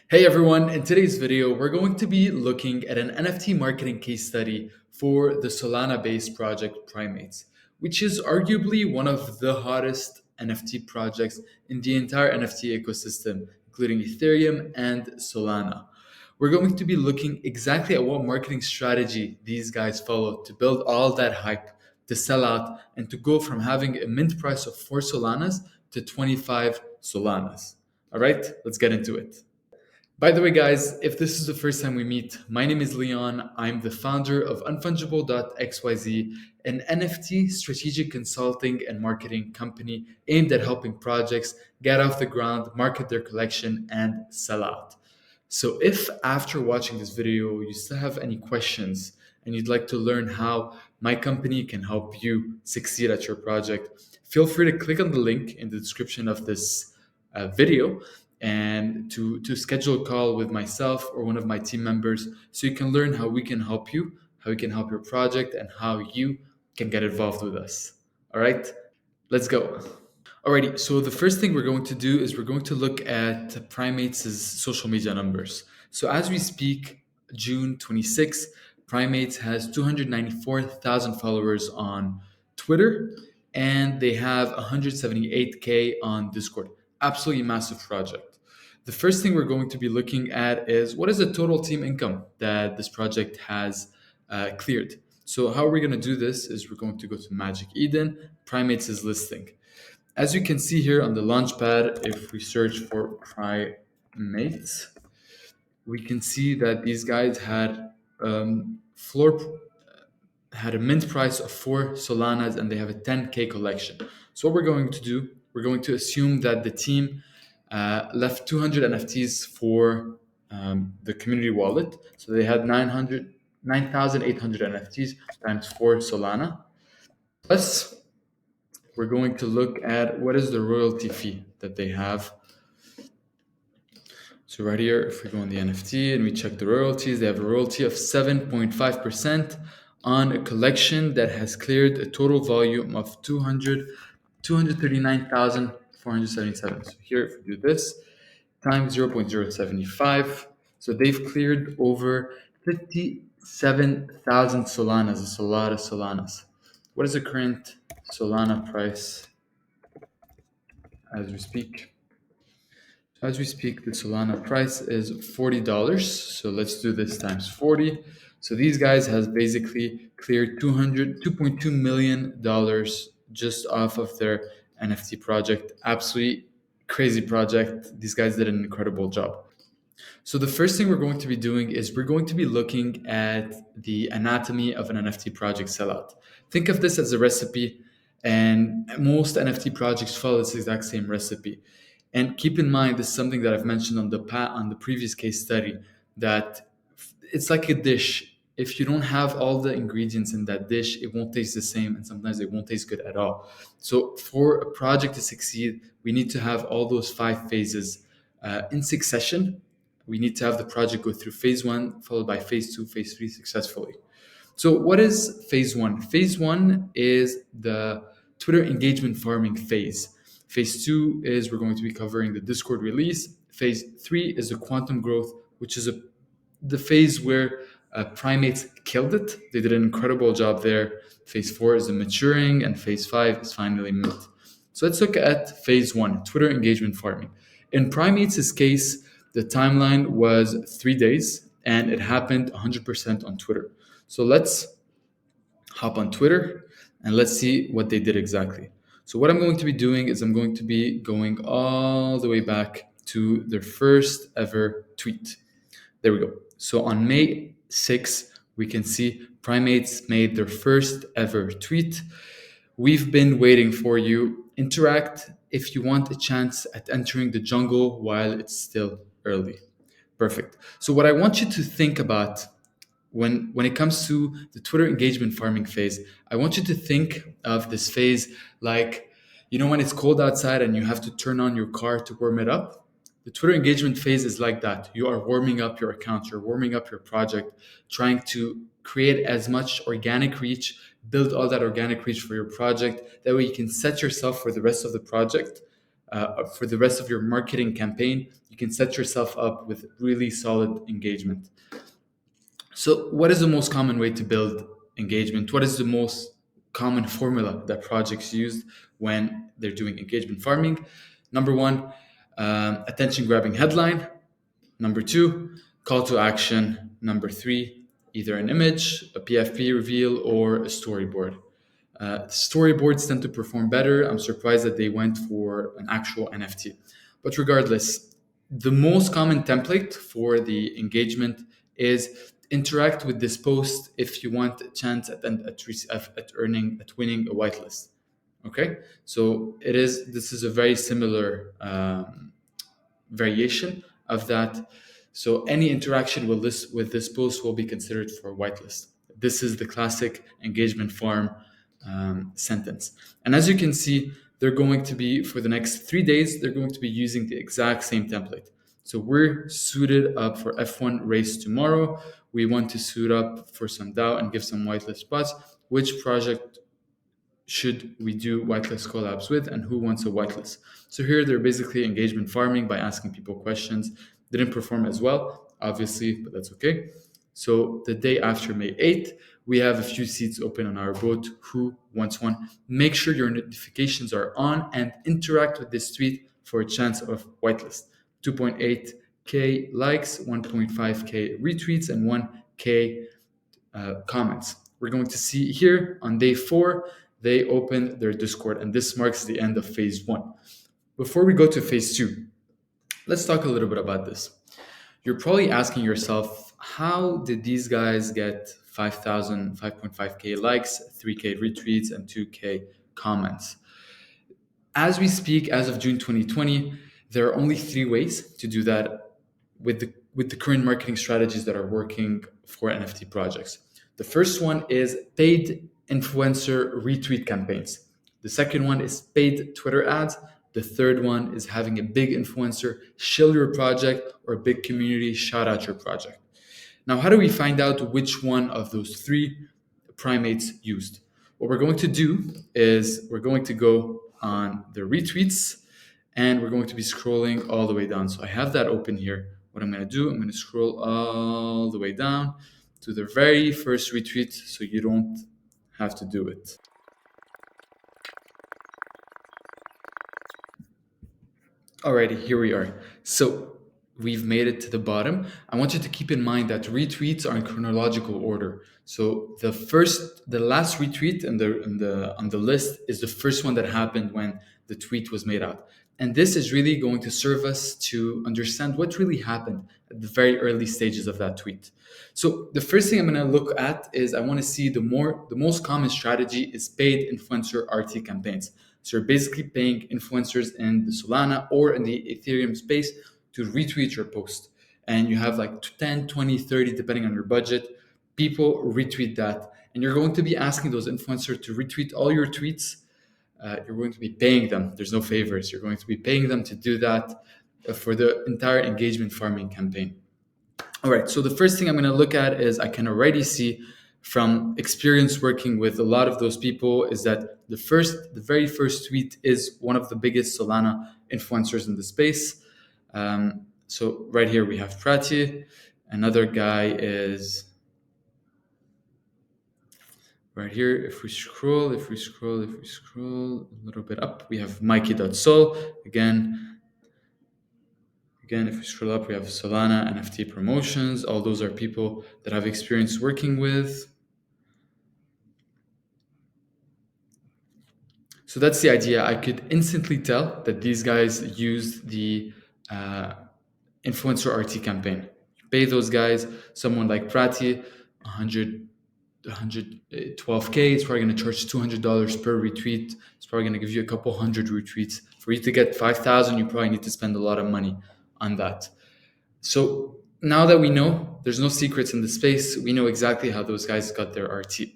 Hey everyone, in today's video, we're going to be looking at an NFT marketing case study for the Solana based project Primates, which is arguably one of the hottest NFT projects in the entire NFT ecosystem, including Ethereum and Solana. We're going to be looking exactly at what marketing strategy these guys follow to build all that hype, to sell out, and to go from having a mint price of 4 Solanas to 25 Solanas. All right, let's get into it. By the way, guys, if this is the first time we meet, my name is Leon. I'm the founder of Unfungible.xyz, an NFT strategic consulting and marketing company aimed at helping projects get off the ground, market their collection, and sell out. So, if after watching this video you still have any questions and you'd like to learn how my company can help you succeed at your project, feel free to click on the link in the description of this video and to schedule a call with myself or one of my team members so you can learn how we can help you, how we can help your project, and how you can get involved with us. All right, let's go. Alrighty, so the first thing we're going to do is we're going to look at Primates' social media numbers. So as we speak, June 26th, Primates has 294,000 followers on Twitter and they have 178K on Discord. Absolutely massive project. The first thing we're going to be looking at is what is the total team income that this project has cleared. So how are we going to do this is we're going to go to Magic Eden, Primates' listing. As you can see here on the launchpad, if we search for Primates, we can see that these guys had floor had a mint price of 4 Solanas and they have a 10K collection. So what we're going to do, we're going to assume that the team left 200 NFTs for the community wallet. So they had 9,800 NFTs times 4 Solana. Plus, we're going to look at what is the royalty fee that they have. So right here, if we go on the NFT and we check the royalties, they have a royalty of 7.5% on a collection that has cleared a total volume of 239,477. So here, if we do this, times 0.075, so they've cleared over 57,000 Solanas. It's a lot of Solanas. What is the current Solana price as we speak? As we speak, the Solana price is $40. So let's do this times 40. So these guys has basically cleared $2.2 million just off of their NFT project. Absolutely crazy project. These guys did an incredible job. So the first thing we're going to be doing is we're going to be looking at the anatomy of an NFT project sellout. Think of this as a recipe, and most NFT projects follow this exact same recipe. And keep in mind, this is something that I've mentioned on the previous case study, that it's like a dish. If you don't have all the ingredients in that dish, it won't taste the same, and sometimes it won't taste good at all. So for a project to succeed, we need to have all those 5 phases in succession. We need to have the project go through phase 1, followed by phase 2, phase 3 successfully. So what is phase 1? Phase 1 is the Twitter engagement farming phase. Phase 2 is we're going to be covering the Discord release. Phase 3 is the quantum growth, which is the phase where Primates killed it. They did an incredible job there. Phase 4 is the maturing, and phase 5 is finally mint. So let's look at phase 1, Twitter engagement farming. In Primates' case, the timeline was 3 days, and it happened 100% on Twitter. So let's hop on Twitter and let's see what they did exactly. So what I'm going to be doing is I'm going to be going all the way back to their first ever tweet. There we go. So on May 6th, we can see Primates made their first ever tweet. We've been waiting for you. Interact if you want a chance at entering the jungle while it's still early. Perfect. So what I want you to think about when it comes to the Twitter engagement farming phase, I want you to think of this phase like, when it's cold outside and you have to turn on your car to warm it up. The Twitter engagement phase is like that. You are warming up your account, you're warming up your project, trying to create as much organic reach, build all that organic reach for your project. That way you can set yourself for the rest of the project for the rest of your marketing campaign, you can set yourself up with really solid engagement. So, what is the most common way to build engagement? What is the most common formula that projects use when they're doing engagement farming? Number one, attention grabbing headline. Number two, call to action. Number three, either an image, a PFP reveal, or a storyboard. Storyboards tend to perform better. I'm surprised that they went for an actual NFT. But regardless, the most common template for the engagement is interact with this post if you want a chance at winning a whitelist. Okay, so this is a very similar variation of that. So any interaction with this post will be considered for a whitelist. This is the classic engagement farm sentence. And as you can see, they're going to be, for the next 3 days, they're going to be using the exact same template. So we're suited up for F1 race tomorrow. We want to suit up for some DAO and give some whitelist spots. Which project should we do whitelist collabs with, and who wants a whitelist? So here they're basically engagement farming by asking people questions. Didn't perform as well, obviously, but that's okay. So the day after May 8th, we have a few seats open on our boat. Who wants one? Make sure your notifications are on and interact with this tweet for a chance of whitelist. 2.8K likes, 1.5K retweets, and 1K comments. We're going to see here on day 4, they opened their Discord, and this marks the end of phase 1. Before we go to phase 2, let's talk a little bit about this. You're probably asking yourself, how did these guys get 5.5K likes, 3K retweets, and 2K comments? As we speak, as of June 2020, there are only 3 ways to do that with the current marketing strategies that are working for NFT projects. The first one is paid influencer retweet campaigns. The second one is paid Twitter ads. The third one is having a big influencer shill your project or a big community shout out your project. Now, how do we find out which one of those 3 primates used? What we're going to do is we're going to go on the retweets and we're going to be scrolling all the way down. So I have that open here. What I'm going to do, I'm going to scroll all the way down to the very first retweet so you don't have to do it. Alrighty, here we are. So we've made it to the bottom. I want you to keep in mind that retweets are in chronological order. So the last retweet on the list is the first one that happened when the tweet was made out. And this is really going to serve us to understand what really happened at the very early stages of that tweet. So the first thing I'm going to look at is I want to see the most common strategy is paid influencer RT campaigns. So you're basically paying influencers in the Solana or in the Ethereum space to retweet your post. And you have like 10, 20, 30, depending on your budget, people retweet that. And you're going to be asking those influencers to retweet all your tweets. You're going to be paying them. There's no favors. You're going to be paying them to do that for the entire engagement farming campaign. All right, so the first thing I'm going to look at is I can already see from experience working with a lot of those people is that the very first tweet is one of the biggest Solana influencers in the space. So right here we have Prati. Another guy is right here. If we scroll a little bit up, we have Mikey.sol. Again, if we scroll up, we have Solana NFT promotions. All those are people that I've experience working with. So that's the idea. I could instantly tell that these guys used the influencer RT campaign. You pay those guys, someone like Prati, 112K, it's probably going to charge $200 per retweet. It's probably going to give you a couple hundred retweets. For you to get 5,000, you probably need to spend a lot of money on that. So now that we know, there's no secrets in the space, we know exactly how those guys got their RT.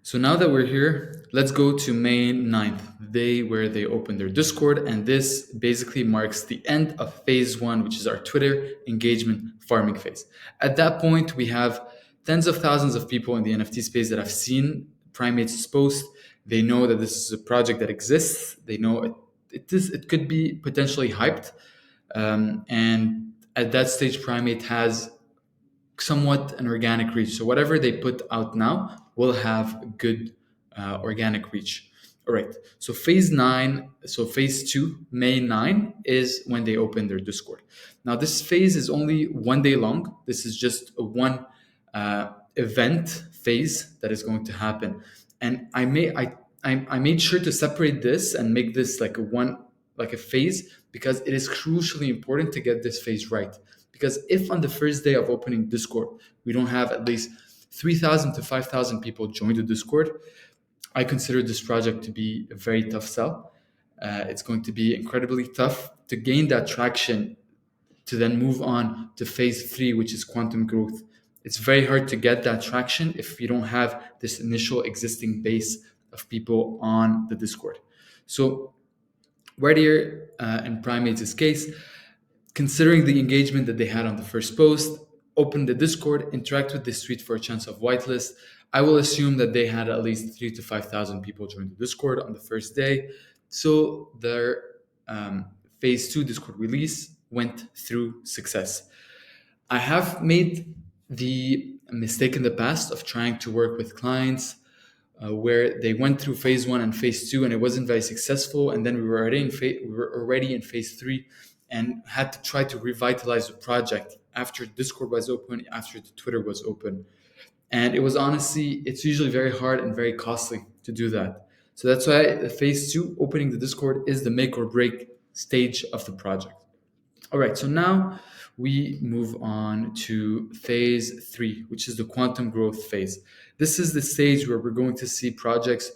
So now that we're here, let's go to May 9th, the day where they opened their Discord. And this basically marks the end of phase 1, which is our Twitter engagement farming phase. At that point, we have tens of thousands of people in the NFT space that have seen Primate's post. They know that this is a project that exists. They know it could be potentially hyped. And at that stage, Primate has somewhat an organic reach. So whatever they put out now will have good organic reach. All right. So phase two, May 9, is when they open their Discord. Now this phase is only 1 day long. This is just a one event phase that is going to happen. And I made sure to separate this and make this like a phase, because it is crucially important to get this phase right. Because if on the first day of opening Discord, we don't have at least 3,000 to 5,000 people join the Discord, I consider this project to be a very tough sell. It's going to be incredibly tough to gain that traction to then move on to phase three, which is quantum growth. It's very hard to get that traction if you don't have this initial existing base of people on the Discord. So right here in Primates' case, considering the engagement that they had on the first post, open the Discord, interact with this tweet for a chance of whitelist. I will assume that they had at least 3,000 to 5,000 people join the Discord on the first day. So their phase two Discord release went through success. I have made the mistake in the past of trying to work with clients where they went through phase one and phase two and it wasn't very successful, and then we were already in phase three and had to try to revitalize the project after Discord was open, after the Twitter was open. And it was honestly, it's usually very hard and very costly to do that. So that's why the phase two, opening the Discord, is the make or break stage of the project. All right, so now we move on to phase three, which is the quantum growth phase. This is the stage where we're going to see projects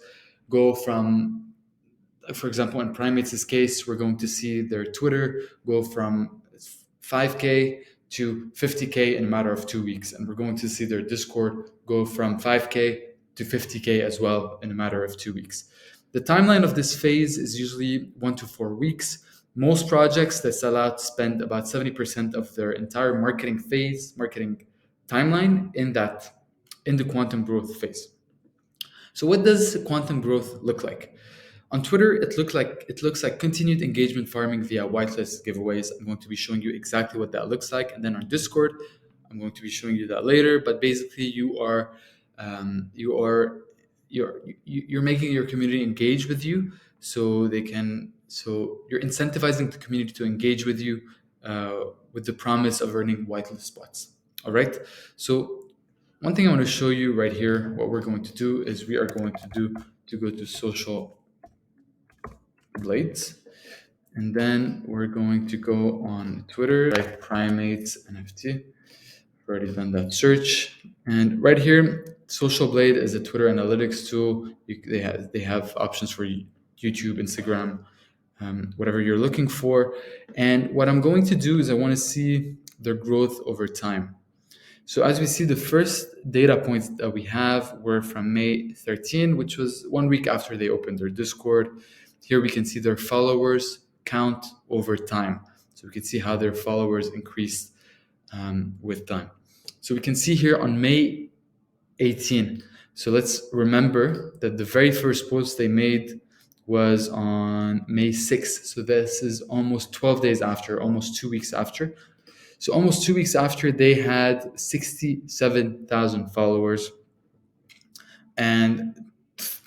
go from, for example, in Primates' case, we're going to see their Twitter go from 5K to 50K in a matter of 2 weeks. And we're going to see their Discord go from 5K to 50K as well in a matter of 2 weeks. The timeline of this phase is usually 1 to 4 weeks. Most projects that sell out spend about 70% of their entire marketing timeline in the quantum growth phase. So what does quantum growth look like? On Twitter, it looks like continued engagement farming via whitelist giveaways. I'm going to be showing you exactly what that looks like. And then on Discord, I'm going to be showing you that later. But basically, you're making your community engage with you, so you're incentivizing the community to engage with you with the promise of earning whitelist spots. All right. So one thing I want to show you right here, what we're going to do is we are going to go to social blades, and then we're going to go on Twitter, like Primates NFT. I've already done that search, and right here, Social Blade is a Twitter analytics tool. They have options for YouTube, Instagram, whatever you're looking for. And what I'm going to do is I want to see their growth over time. So as we see, the first data points that we have were from May 13, which was 1 week after they opened their Discord. Here we can see their followers count over time. So we can see how their followers increased with time. So we can see here on May 18. So let's remember that the very first post they made was on May 6th. So this is almost 12 days after, almost 2 weeks after. So almost 2 weeks after, they had 67,000 followers. And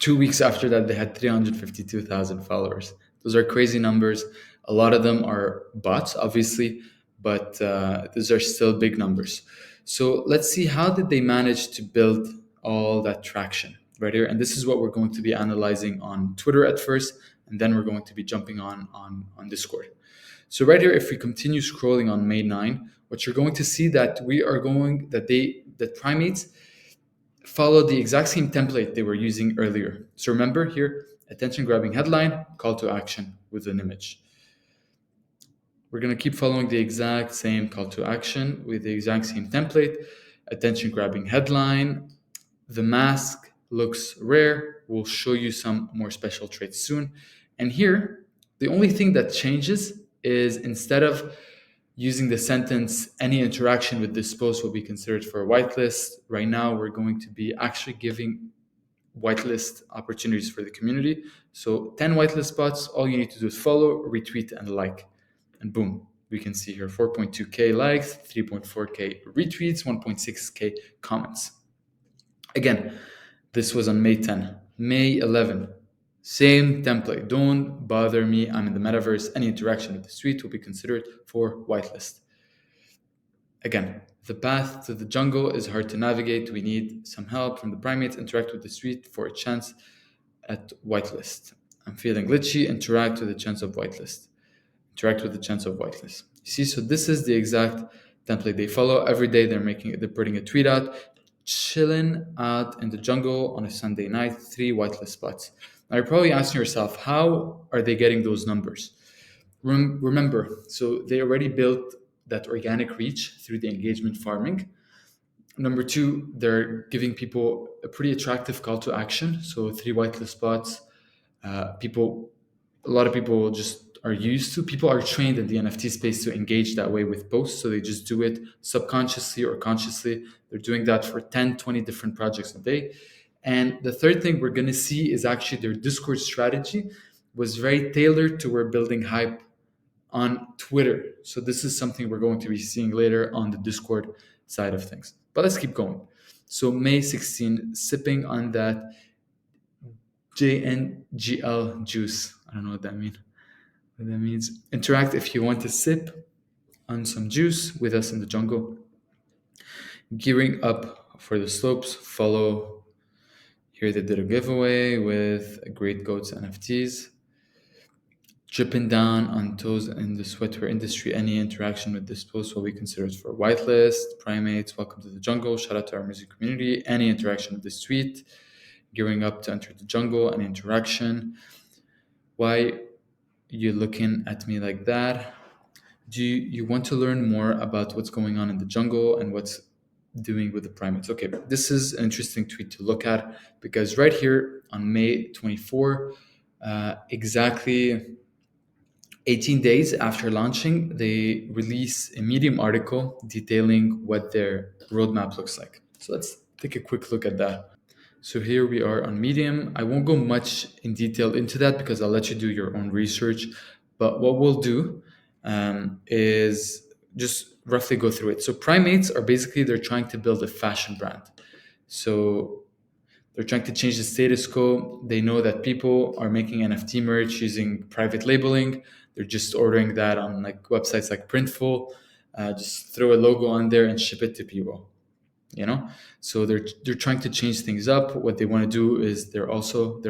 2 weeks after that, they had 352,000 followers. Those are crazy numbers. A lot of them are bots, obviously, but those are still big numbers. So let's see, how did they manage to build all that traction right here? And this is what we're going to be analyzing on Twitter at first, and then we're going to be jumping on Discord. So right here, if we continue scrolling on May 9, what you're going to see that Primates follow the exact same template they were using earlier. So remember here, attention grabbing headline, call to action with an image. We're going to keep following the exact same call to action with the exact same template, attention grabbing headline. The mask looks rare. We'll show you some more special traits soon. And here, the only thing that changes is, instead of using the sentence, any interaction with this post will be considered for a whitelist, right now we're going to be actually giving whitelist opportunities for the community. So 10 whitelist spots, all you need to do is follow, retweet, and like. And boom, we can see here 4.2K likes, 3.4K retweets, 1.6K comments. Again, this was on May 10. May 11, same template. Don't bother me. I'm in the metaverse. Any interaction with the suite will be considered for whitelist. Again, the path to the jungle is hard to navigate. We need some help from the primates. Interact with the suite for a chance at whitelist. I'm feeling glitchy. Interact with a chance of whitelist. Interact with the chance of whitelist. You see, so this is the exact template they follow. Every day they're putting a tweet out, chilling out in the jungle on a Sunday night, 3 whitelist spots. Now you're probably asking yourself, how are they getting those numbers? Remember, so they already built that organic reach through the engagement farming. Number 2, they're giving people a pretty attractive call to action. So 3 whitelist spots. A lot of people just are used to. People are trained in the NFT space to engage that way with posts, so they just do it subconsciously or consciously. They're doing that for 10, 20 different projects a day. And the third thing we're going to see is actually their Discord strategy was very tailored to where building hype on Twitter. So this is something we're going to be seeing later on the Discord side of things. But let's keep going. So May 16, sipping on that JNGL juice. I don't know what that means. What that means. Interact if you want to sip on some juice with us in the jungle. Gearing up for the slopes. Follow. Here they did a giveaway with Great Goats NFTs. Dripping down on toes in the sweatwear industry. Any interaction with this post will be considered for whitelist. Primates, welcome to the jungle. Shout out to our music community. Any interaction with this tweet. Gearing up to enter the jungle. Any interaction. Why you looking at me like that? Do you want to learn more about what's going on in the jungle and what's doing with the primates? Okay, this is an interesting tweet to look at because right here on May 24, exactly 18 days after launching, they release a Medium article detailing what their roadmap looks like. So let's take a quick look at that. So here we are on Medium. I won't go much in detail into that because I'll let you do your own research. But what we'll do is just roughly go through it. So primates are basically, they're trying to build a fashion brand. So they're trying to change the status quo. They know that people are making NFT merch using private labeling. They're just ordering that on like websites like Printful. Just throw a logo on there and ship it to people. So they're trying to change things up. What they want to do is they're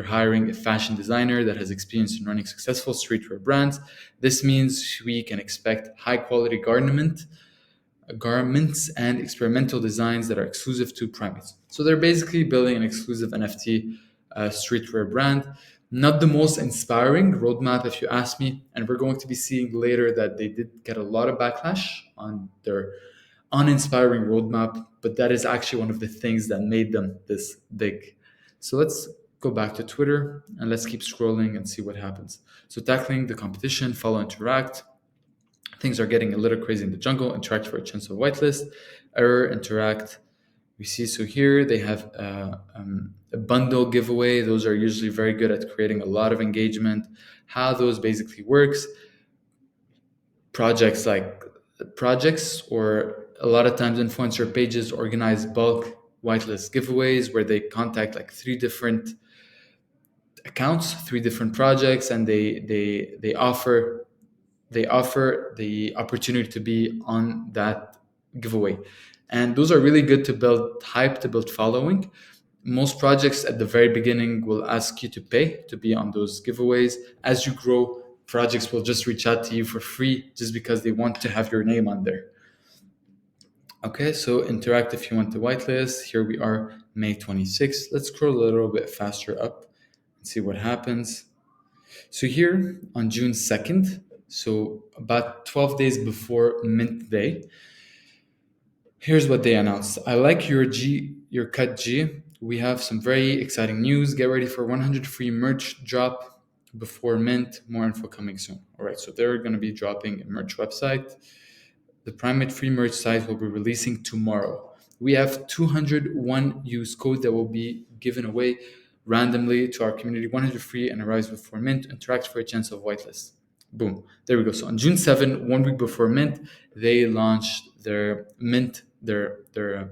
hiring a fashion designer that has experience in running successful streetwear brands. This means we can expect high quality garments and experimental designs that are exclusive to primates. So they're basically building an exclusive NFT streetwear brand. Not the most inspiring roadmap, if you ask me. And we're going to be seeing later that they did get a lot of backlash on their uninspiring roadmap, but that is actually one of the things that made them this big. So let's go back to Twitter and let's keep scrolling and see what happens. So tackling the competition, follow, interact. Things are getting a little crazy in the jungle. Interact for a chance of whitelist. Error, interact. We see, so here they have a bundle giveaway. Those are usually very good at creating a lot of engagement. How those basically works, projects or a lot of times influencer pages organize bulk whitelist giveaways where they contact like 3 different accounts, 3 different projects, and they offer the opportunity to be on that giveaway. And those are really good to build hype, to build following. Most projects at the very beginning will ask you to pay to be on those giveaways. As you grow, projects will just reach out to you for free just because they want to have your name on there. Okay, so interact if you want the whitelist. Here we are, May 26th. Let's scroll a little bit faster up and see what happens. So here on June 2nd, so about 12 days before Mint Day, here's what they announced. I like your cut G. We have some very exciting news. Get ready for 100 free merch drop before Mint. More info coming soon. All right, so they're going to be dropping a merch website. The primate free merch site will be releasing tomorrow. We have 201 use code that will be given away. randomly to our community, 100 free, and arrives before mint. Interact for a chance of whitelist. Boom. There we go. So on June 7, 1 week before mint, they launched their mint, their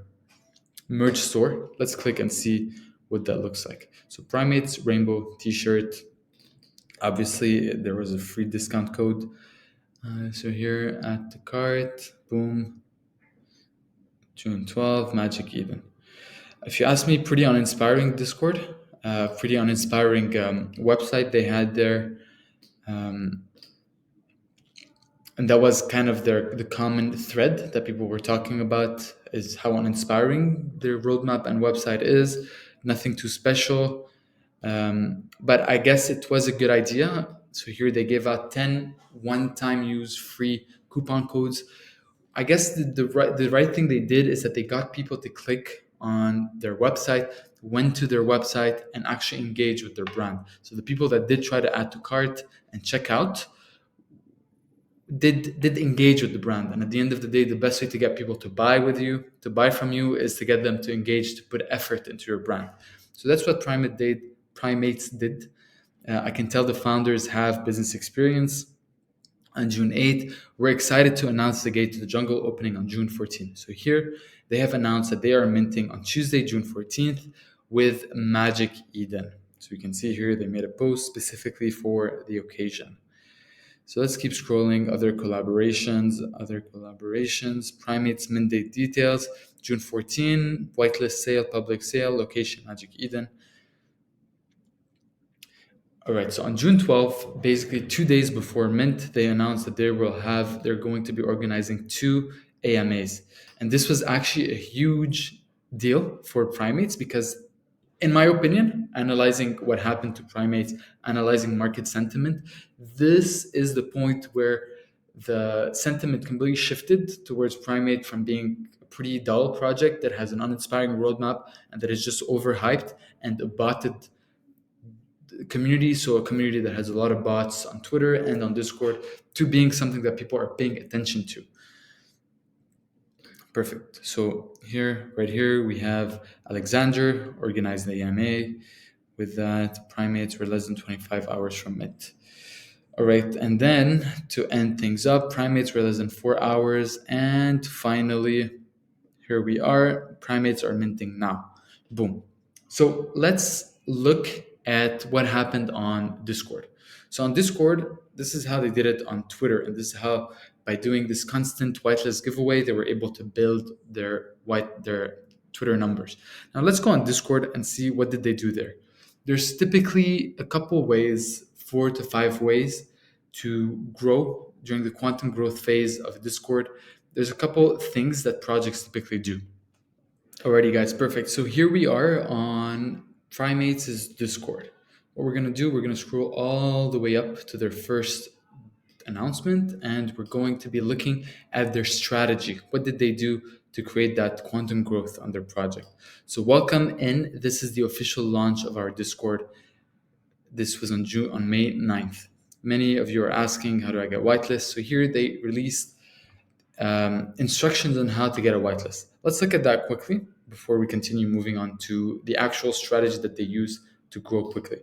merch store. Let's click and see what that looks like. So Primates Rainbow T-shirt. Obviously, there was a free discount code. So here at the cart, boom, June 12, Magic Eden. If you ask me, pretty uninspiring Discord, pretty uninspiring website they had there. Um, and that was kind of the common thread that people were talking about, is how uninspiring their roadmap and website is. Nothing too special. But I guess it was a good idea. So here they gave out 10 one-time use free coupon codes. I guess the right thing they did is that they got people to click on their website, went to their website, and actually engage with their brand. So the people that did try to add to cart and check out did engage with the brand. And at the end of the day, the best way to get people to buy from you, is to get them to engage, to put effort into your brand. So that's what Primates did. I can tell the founders have business experience. On June 8th, we're excited to announce the Gate to the Jungle opening on June 14th. So here they have announced that they are minting on Tuesday, June 14th with Magic Eden. So you can see here they made a post specifically for the occasion. So let's keep scrolling. Other collaborations. Primates mint date details. June 14, whitelist sale, public sale, location Magic Eden. All right, so on June 12th, basically 2 days before mint, they announced that they're going to be organizing 2 AMAs. And this was actually a huge deal for Primates because, in my opinion, analyzing what happened to Primates, analyzing market sentiment, this is the point where the sentiment completely shifted towards Primate from being a pretty dull project that has an uninspiring roadmap and that is just overhyped and a botted community, so a community that has a lot of bots on Twitter and on Discord, to being something that people are paying attention to. Perfect. So right here, we have Alexander organized the AMA. With that, Primates were less than 25 hours from it. All right, and then to end things up, Primates were less than 4 hours, and finally, here we are. Primates are minting now. Boom. So let's look at what happened on Discord. So on Discord, this is how they did it on Twitter, and this is how, by doing this constant whitelist giveaway, they were able to build their Twitter numbers. Now let's go on Discord and see what did they do there. There's typically a couple ways, 4 to 5 ways to grow during the quantum growth phase of Discord. There's a couple things that projects typically do. Alrighty, guys, perfect. So here we are on Primates' Discord. What we're gonna do, we're gonna scroll all the way up to their first announcement, and we're going to be looking at their strategy. What did they do to create that quantum growth on their project? So welcome in. This is the official launch of our Discord. This was on May 9th. Many of you are asking, how do I get whitelist? So here they released instructions on how to get a whitelist. Let's look at that quickly before we continue moving on to the actual strategy that they use to grow quickly.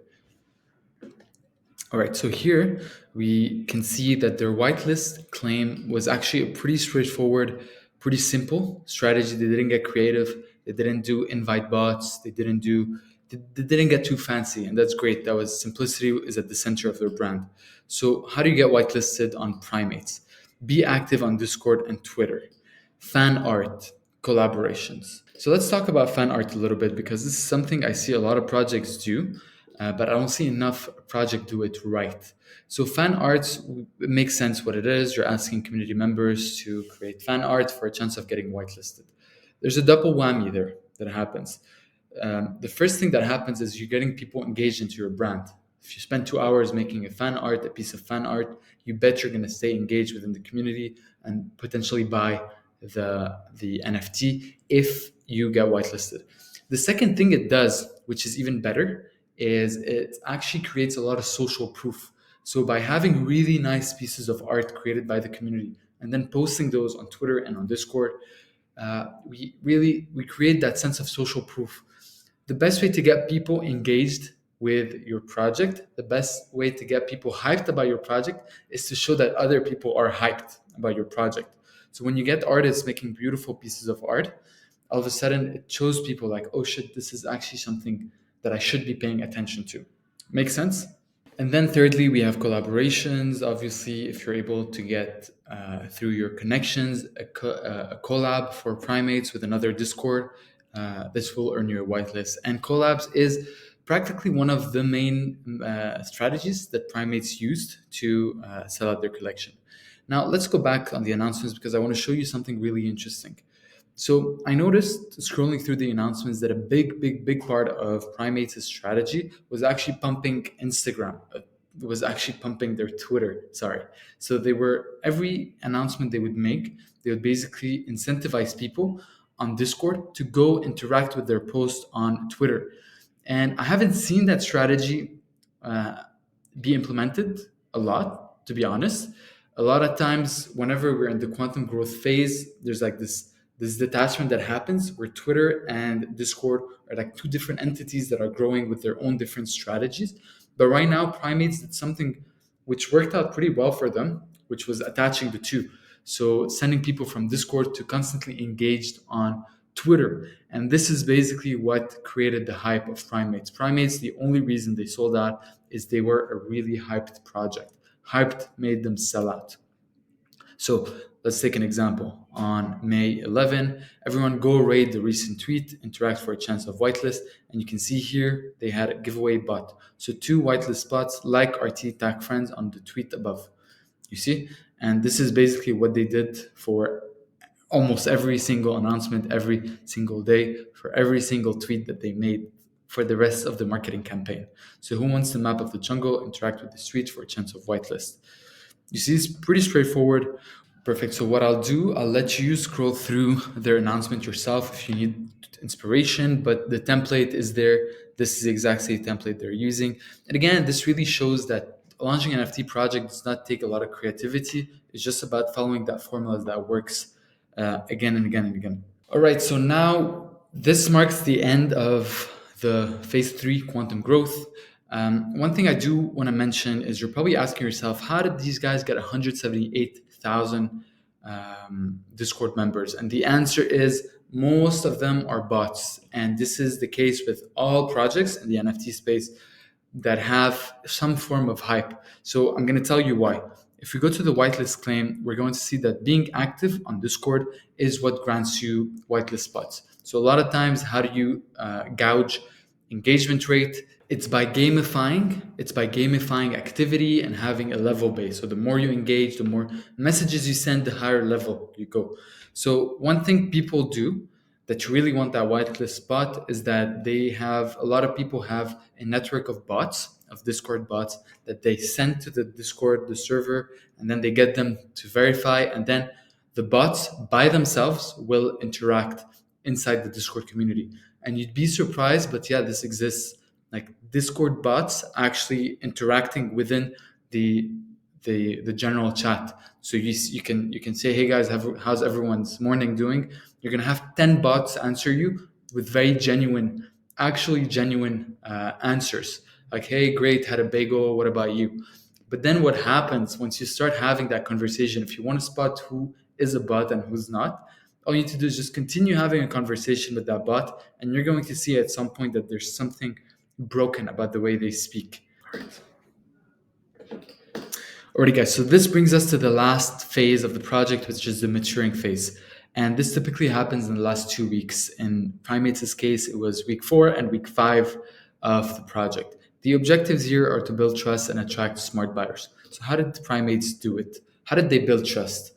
All right, so here we can see that their whitelist claim was actually a pretty straightforward, pretty simple strategy. They didn't get creative. They didn't do invite bots. They didn't get too fancy, and that's great. That was simplicity is at the center of their brand. So how do you get whitelisted on Primates? Be active on Discord and Twitter. Fan art, collaborations. So let's talk about fan art a little bit, because this is something I see a lot of projects do, but I don't see enough projects do it right. So fan arts, it makes sense what it is. You're asking community members to create fan art for a chance of getting whitelisted. There's a double whammy there that happens. The first thing that happens is you're getting people engaged into your brand. If you spend 2 hours making a piece of fan art, you bet you're going to stay engaged within the community and potentially buy the NFT if you get whitelisted. The second thing it does, which is even better, is it actually creates a lot of social proof. So by having really nice pieces of art created by the community and then posting those on Twitter and on Discord, we create that sense of social proof. The best way to get people engaged with your project, the best way to get people hyped about your project is to show that other people are hyped about your project. So when you get artists making beautiful pieces of art, all of a sudden it shows people like, oh shit, this is actually something that I should be paying attention to. Make sense? And then thirdly, we have collaborations. Obviously, if you're able to get through your connections a collab for primates with another Discord, this will earn you a whitelist. And collabs is practically one of the main strategies that primates used to sell out their collection. Now, let's go back on the announcements because I want to show you something really interesting. So I noticed scrolling through the announcements that a big part of Primates' strategy was actually pumping Instagram. Was actually pumping their Twitter. Sorry. So they were every announcement they would make, they would basically incentivize people on Discord to go interact with their post on Twitter. And I haven't seen that strategy uh, be implemented a lot, to be honest. A lot of times, whenever we're in the quantum growth phase, there's like this detachment that happens where Twitter and Discord are like two different entities that are growing with their own different strategies. But right now, Primates did something which worked out pretty well for them, which was attaching the two. So sending people from Discord to constantly engaged on Twitter. And this is basically what created the hype of Primates. Primates, the only reason they sold out is they were a really hyped project. Hyped made them sell out. So let's take an example. On May 11, everyone go rate the recent tweet, interact for a chance of whitelist. And you can see here they had a giveaway bot. So 2 whitelist spots, like RT tag friends on the tweet above. You see? And this is basically what they did for almost every single announcement, every single day, for every single tweet that they made for the rest of the marketing campaign. So who wants the map of the jungle? Interact with the tweet for a chance of whitelist. You see, it's pretty straightforward. Perfect. So what I'll do, I'll let you scroll through their announcement yourself if you need inspiration, but the template is there. This is the exact same template they're using. And again, this really shows that launching an NFT project does not take a lot of creativity. It's just about following that formula that works again and again and again. All right, so now this marks the end of the phase 3 quantum growth. One thing I do want to mention is you're probably asking yourself, how did these guys get 178,000 Discord members? And the answer is most of them are bots. And this is the case with all projects in the NFT space that have some form of hype. So I'm going to tell you why. If we go to the whitelist claim, we're going to see that being active on Discord is what grants you whitelist spots. So a lot of times, how do you gauge engagement rate? It's by gamifying. It's by gamifying activity and having a level base. So the more you engage, the more messages you send, the higher level you go. So one thing people do that you really want that whitelist spot is that they have a lot of people have a network of bots, of Discord bots that they send to the Discord, the server, and then they get them to verify, and then the bots by themselves will interact inside the Discord community. And you'd be surprised, but yeah, this exists. Like Discord bots actually interacting within the general chat. So you can say, hey guys, how's everyone's morning doing? You're gonna have 10 bots answer you with very genuine, actually genuine answers. Like, hey, great, had a bagel. What about you? But then what happens once you start having that conversation? If you want to spot who is a bot and who's not, all you need to do is just continue having a conversation with that bot, and you're going to see at some point that there's something broken about the way they speak. Alrighty, guys, so this brings us to the last phase of the project, which is the maturing phase. And this typically happens in the last 2 weeks. In Primates' case, it was week 4 and week 5 of the project. The objectives here are to build trust and attract smart buyers. So how did Primates do it? How did they build trust?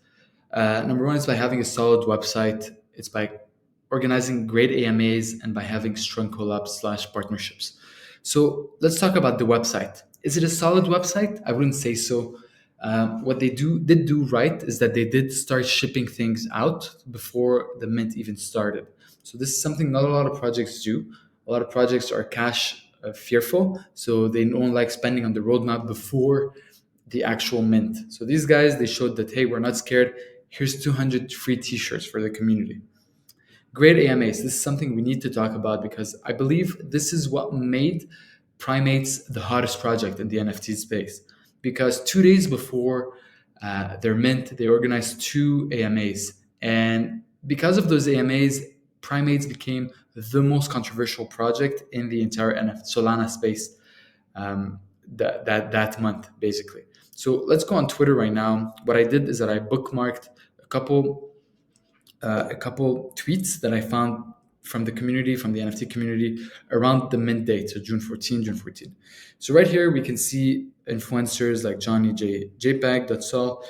Number one is by having a solid website. It's by organizing great AMAs and by having strong collabs/partnerships. So let's talk about the website. Is it a solid website? I wouldn't say so. What they did do right is that they did start shipping things out before the mint even started. So this is something not a lot of projects do. A lot of projects are cash fearful, so they don't like spending on the roadmap before the actual mint. So these guys, they showed that, hey, we're not scared. Here's 200 free t-shirts for the community. Great AMAs. This is something we need to talk about because I believe this is what made Primates the hottest project in the NFT space. Because 2 days before their mint, they organized two AMAs. And because of those AMAs, Primates became the most controversial project in the entire NFT Solana space um, that month, basically. So let's go on Twitter right now. What I did is that I bookmarked a couple tweets that I found from the community, from the NFT community, around the mint date, so June 14, June 14. So right here we can see influencers like Johnny J, JPEG.sol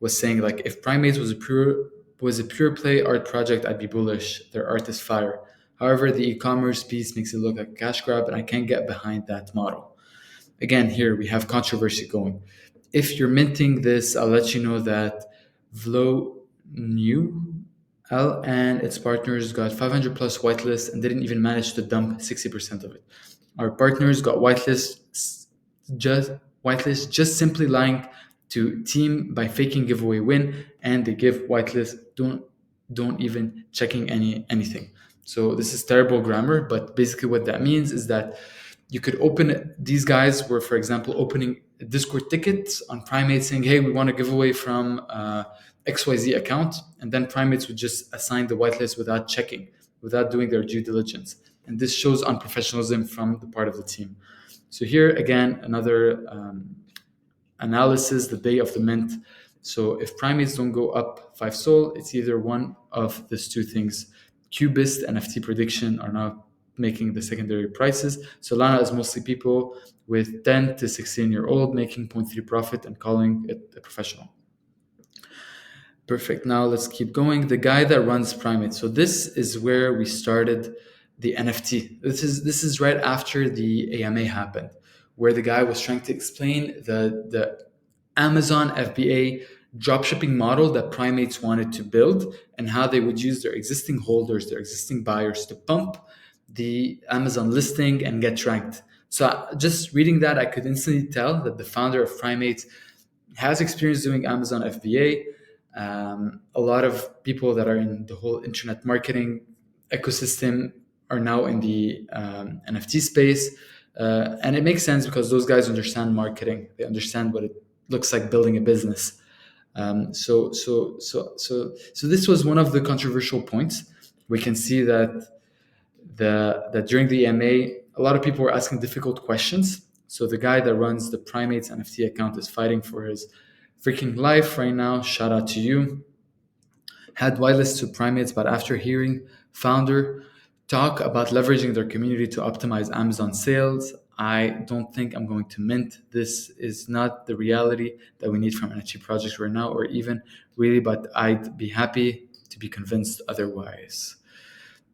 was saying like, if Primates was a pure play art project, I'd be bullish. Their art is fire. However, the e-commerce piece makes it look like a cash grab, and I can't get behind that model. Again, here we have controversy going. If you're minting this, I'll let you know that Vlo New L and its partners got 500 plus whitelists and didn't even manage to dump 60% of it. Our partners got whitelist just simply lying to team by faking giveaway win, and they give whitelist don't even checking anything. So this is terrible grammar, but basically what that means is that you could open, these guys were, for example, opening Discord tickets on Primates saying, hey, we want to give away from XYZ account. And then Primates would just assign the whitelist without checking, without doing their due diligence. And this shows unprofessionalism from the part of the team. So here, again, another analysis the day of the mint. So if Primates don't go up 5 Sol, it's either one of these two things. Cubist and NFT prediction are now making the secondary prices. Solana is mostly people with 10 to 16-year-old making 0.3 profit and calling it a professional. Perfect. Now let's keep going. The guy that runs Primate. So this is where we started the NFT. This is right after the AMA happened, where the guy was trying to explain the Amazon FBA dropshipping model that Primates wanted to build and how they would use their existing holders, their existing buyers to pump the Amazon listing and get ranked. So just reading that, I could instantly tell that the founder of Primates has experience doing Amazon FBA. A lot of people that are in the whole internet marketing ecosystem are now in the NFT space. And it makes sense because those guys understand marketing. They understand what it looks like building a business. So this was one of the controversial points. We can see that that during the EMA, a lot of people were asking difficult questions. So the guy that runs the Primates NFT account is fighting for his freaking life right now. Shout out to you. Had whitelist to Primates, but after hearing founder talk about leveraging their community to optimize Amazon sales, I don't think I'm going to mint. This is not the reality that we need from NFT projects right now, or even really, but I'd be happy to be convinced otherwise.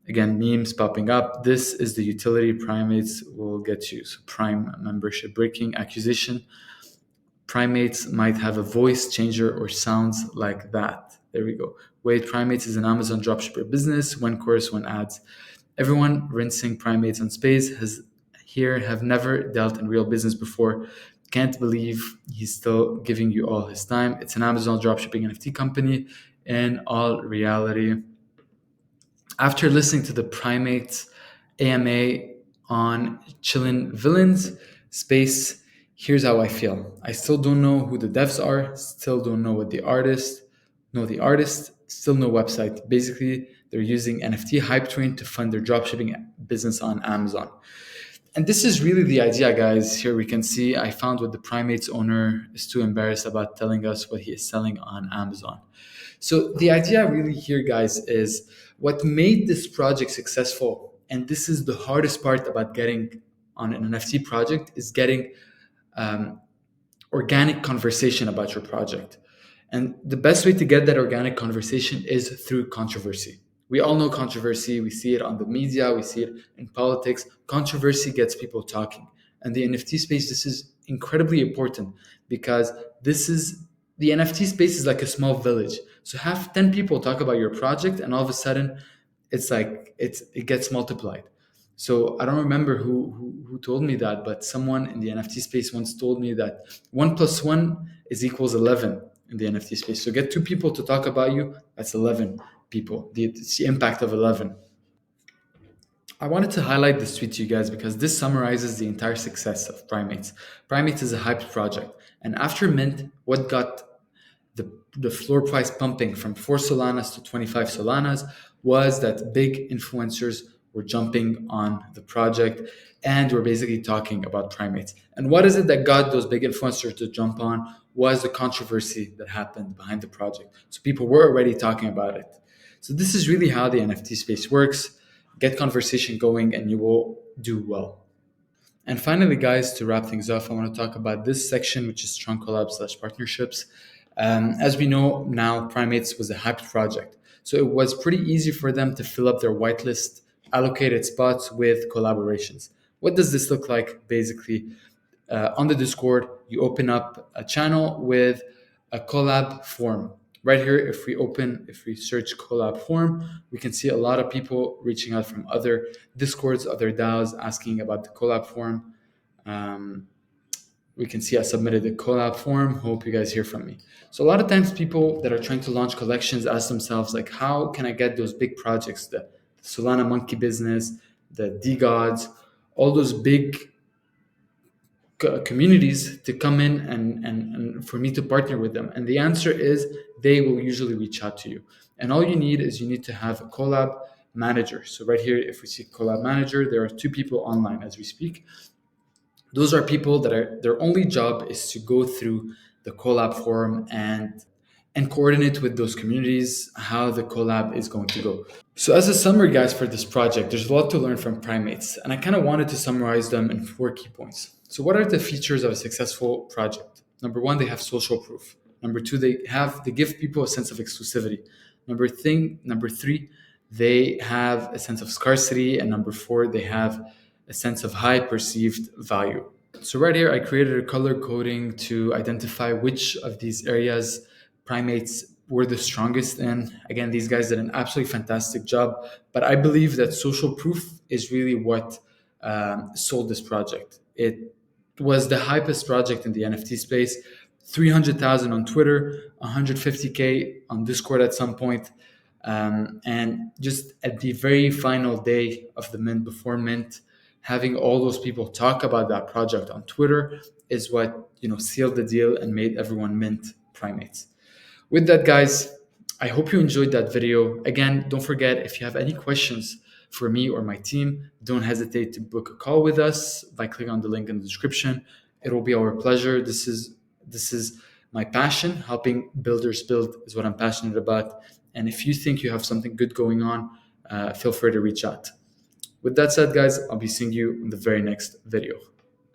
Again, memes popping up. This is the utility Primates will get you. So Prime membership breaking accusation. Primates might have a voice changer or sounds like that. There we go. Wait, Primates is an Amazon dropshipper business. When course, when ads. Everyone rinsing Primates on space have never dealt in real business before. Can't believe he's still giving you all his time. It's an Amazon dropshipping NFT company. In all reality, after listening to the Primates AMA on Chillin' Villains space, here's how I feel. I still don't know who the devs are, still don't know what the artist, still no website. Basically, they're using NFT hype train to fund their dropshipping business on Amazon. And this is really the idea, guys. Here we can see I found what the Primates owner is too embarrassed about telling us what he is selling on Amazon. So the idea really here, guys, is what made this project successful, and this is the hardest part about getting on an NFT project, is getting organic conversation about your project. And the best way to get that organic conversation is through controversy. We all know controversy. We see it on the media. We see it in politics. Controversy gets people talking. And the NFT space, this is incredibly important because the NFT space is like a small village. So have 10 people talk about your project and all of a sudden it gets multiplied. So I don't remember who told me that, but someone in the NFT space once told me that 1 + 1 is equals 11 in the NFT space. So get 2 people to talk about you, that's 11. people. It's the impact of 11. I wanted to highlight this tweet to you guys because this summarizes the entire success of Primates. Primates is a hyped project, and after mint, what got the floor price pumping from 4 Solanas to 25 Solanas was that big influencers were jumping on the project and were basically talking about Primates. And what is it that got those big influencers to jump on was the controversy that happened behind the project. So people were already talking about it. So this is really how the NFT space works. Get conversation going and you will do well. And finally, guys, to wrap things off, I want to talk about this section, which is strong collabs/partnerships. As we know now, Primates was a hyped project. So it was pretty easy for them to fill up their whitelist allocated spots with collaborations. What does this look like? Basically, on the Discord, you open up a channel with a collab form. Right here, if we search collab form, we can see a lot of people reaching out from other Discords, other DAOs, asking about the collab form. We can see I submitted the collab form. Hope you guys hear from me. So a lot of times people that are trying to launch collections ask themselves, like, how can I get those big projects, the Solana Monkey Business, the DGods, all those big communities to come in and for me to partner with them? And the answer is they will usually reach out to you. And all you need is you need to have a collab manager. So right here, if we see collab manager, there are 2 people online as we speak. Those are people that are their only job is to go through the collab forum and coordinate with those communities how the collab is going to go. So as a summary, guys, for this project, there's a lot to learn from Primates, and I kind of wanted to summarize them in 4 key points. So what are the features of a successful project? Number 1, they have social proof. Number 2, they give people a sense of exclusivity. Number 3, they have a sense of scarcity, and number 4, they have a sense of high perceived value. So right here, I created a color coding to identify which of these areas Primates were the strongest in. Again, these guys did an absolutely fantastic job, but I believe that social proof is really what sold this project. It was the hypest project in the NFT space. 300,000 on Twitter, 150K on Discord at some point. And just at the very final day of the mint, before mint, having all those people talk about that project on Twitter is what sealed the deal and made everyone mint Primates. With that, guys, I hope you enjoyed that video. Again, don't forget, if you have any questions for me or my team, don't hesitate to book a call with us by clicking on the link in the description. It will be our pleasure. This is my passion. Helping builders build is what I'm passionate about. And if you think you have something good going on, feel free to reach out. With that said, guys, I'll be seeing you in the very next video.